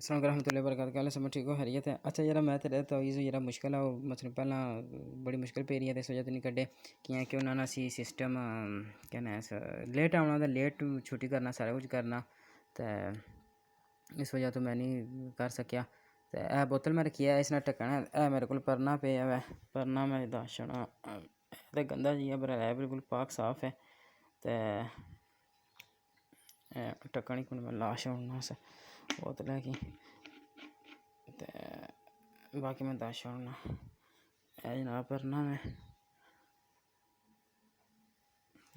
السلام علیکم ورحمۃ اللہ وبرکاتہ، کیا حال ہے؟ سب ٹھیک ہو؟ خیریت ہے؟ اچھا یار میں تیرے تویز یار مشکل ہے مطلب پہلا بڑی مشکل پی رہی ہے اس وجہ تو نہیں کڈے کہ انہوں نے سی سسٹم کہنا لیٹ آنا تو لیٹ چھٹی کرنا سارا کچھ کرنا تو اس وجہ تو میں نہیں کر سکیا۔ تو اے بوتل میں رکھی ہے اس نے ٹکنا ہے میرے کو پرنا پہ ہے پرنا میں داشنا تو گندا جی ہے پر ہے بالکل پاک صاف ہے تو ٹکن ہی میں لاش ہونا سے بوتل ہے کہ باقی میں داشا ہونا ہے جناب پرنا میں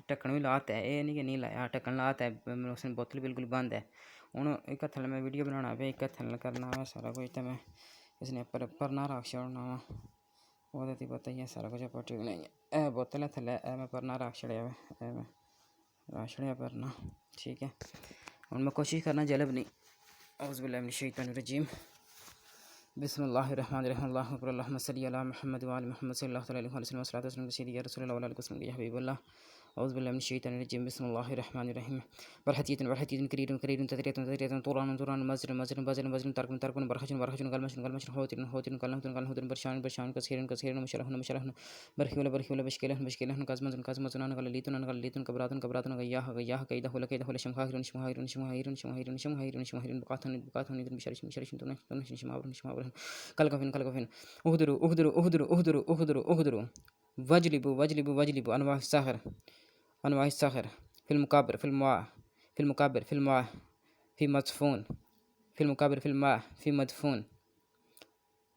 ٹکن بھی لاتا ہے، یہ نہیں کہ نہیں لایا ٹکن لاتا ہے اس نے بوتل بالکل بند ہے۔ ہوں ایک ہاتھ میں ویڈیو بنانا پہ ایک ہاتھ کرنا وا سارا کچھ تو میں اس نے پرنا رکھ چھوڑنا وا وہ تو پتہ ہی ہے سارا کچھ آپ ٹھیک نہیں ہے۔ اے بوتل ہے تھلے اے میں پرنا رکھ چھڑیا ہوا میں رکھ چھڑیا پرنا ٹھیک ہے۔ ہوں میں کوشش کرنا جلب نہیں اعوذ باللہ من الشیطان الرجیم بسم اللہ الرحمن الرحیم اللہ اکبر اللہم صلی علی محمد وعلی محمد صلی اللہ علیہ وسلم والصلاۃ والسلام سیدی یا رسول اللہ وعلی آلہ وسلم یا حبیب اللہ اعوذ باللہ من الشیطان الرجیم بسم اللہ الرحمن الرحیم برحتیۃ برحتیۃ career career تدریۃ تدریۃ Turan Turan مزر مزر buzzer buzzer ترکن ترکن برحجن برحجن گلمشن گلمشن ہوتن ہوتن کلہتن کلہتن برشان برشان کثیرن کثیرن مشرحن مشرحن برحول برحول بشکلہن بشکلہن قزمزن قزمزن غلیتن غلیتن کبراتن کبراتن غیاہ غیاہ قیدہ لقیدہ شمہائرن شمہائرن شمہائرن شمہائرن شمہائرن شمہائرن بقاتن بقاتن بشرشن بشرشن تنشن شمابرن شمابرن کلکفن کلکفن اہدرو اہدرو اہدرو اہدرو اہدرو اہدرو وجلبو وجلبو وجلبو انواع السحر انواع السحر في المقابر في الماء في المقابر في الماء في مدفون في المقابر في الماء في مدفون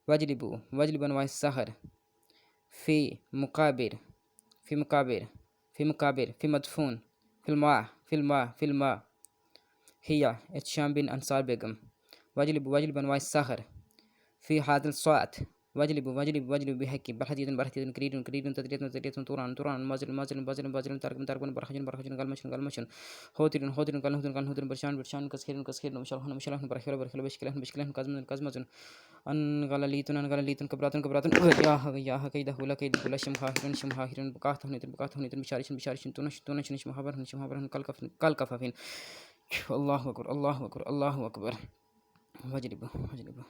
وجلبو وجلبو انواع السحر في مقابر في مقابر في مقابر في مدفون في الماء في الماء في الماء هي اتشام بن انصار بیگم وجلبو وجلبو انواع السحر في هذا الصوت وجلبوا وجلبوا وجلبوا بحق برحتية برحتية كريد كريد تدرية تدرية طوران طوران مازل مازل مازل مازل تركم تركم برحجن برحجن قلمشن قلمشن هوتر هوتر قلهوتر قلهوتر برشان برشان كسكير كسكير مشلهن مشلهن برحيل برحيل بشكلهن بشكلهن كزمن كزمن ان غلليتن كبراتن كبراتن يا كيده ولا كيد ولا شمهاهرن شمهاهرن بقاتهن بقاتهن بشارشن بشارشن تونش تونش شمهاهرن شمهاهرن كالكفافين الله اكبر الله اكبر الله اكبر وجلبوا وجلبوا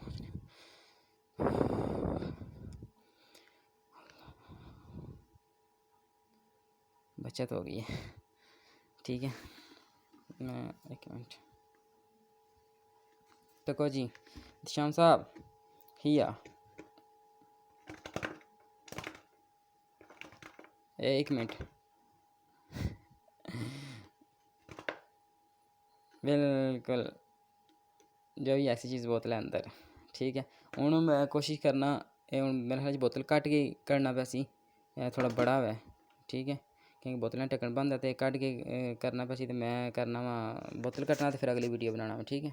بچت ہو گئی ہے ٹھیک ہے۔ میں ایک منٹ تکو جی شام صاحب ہیا ایک منٹ بالکل جو بھی ایسی چیز بوتل ہے اندر ٹھیک ہے۔ ہوں میں کوشش کرنا میرے خیال بوتل کٹ کے کرنا پیسی تھوڑا بڑا ہوا ہے ٹھیک ہے کیونکہ بوتلیں ٹکن بند ہے تو کٹ کے کرنا پیسی تو میں کرنا وا بوتل کٹنا تو پھر اگلی ویڈیو بنانا وا ٹھیک ہے۔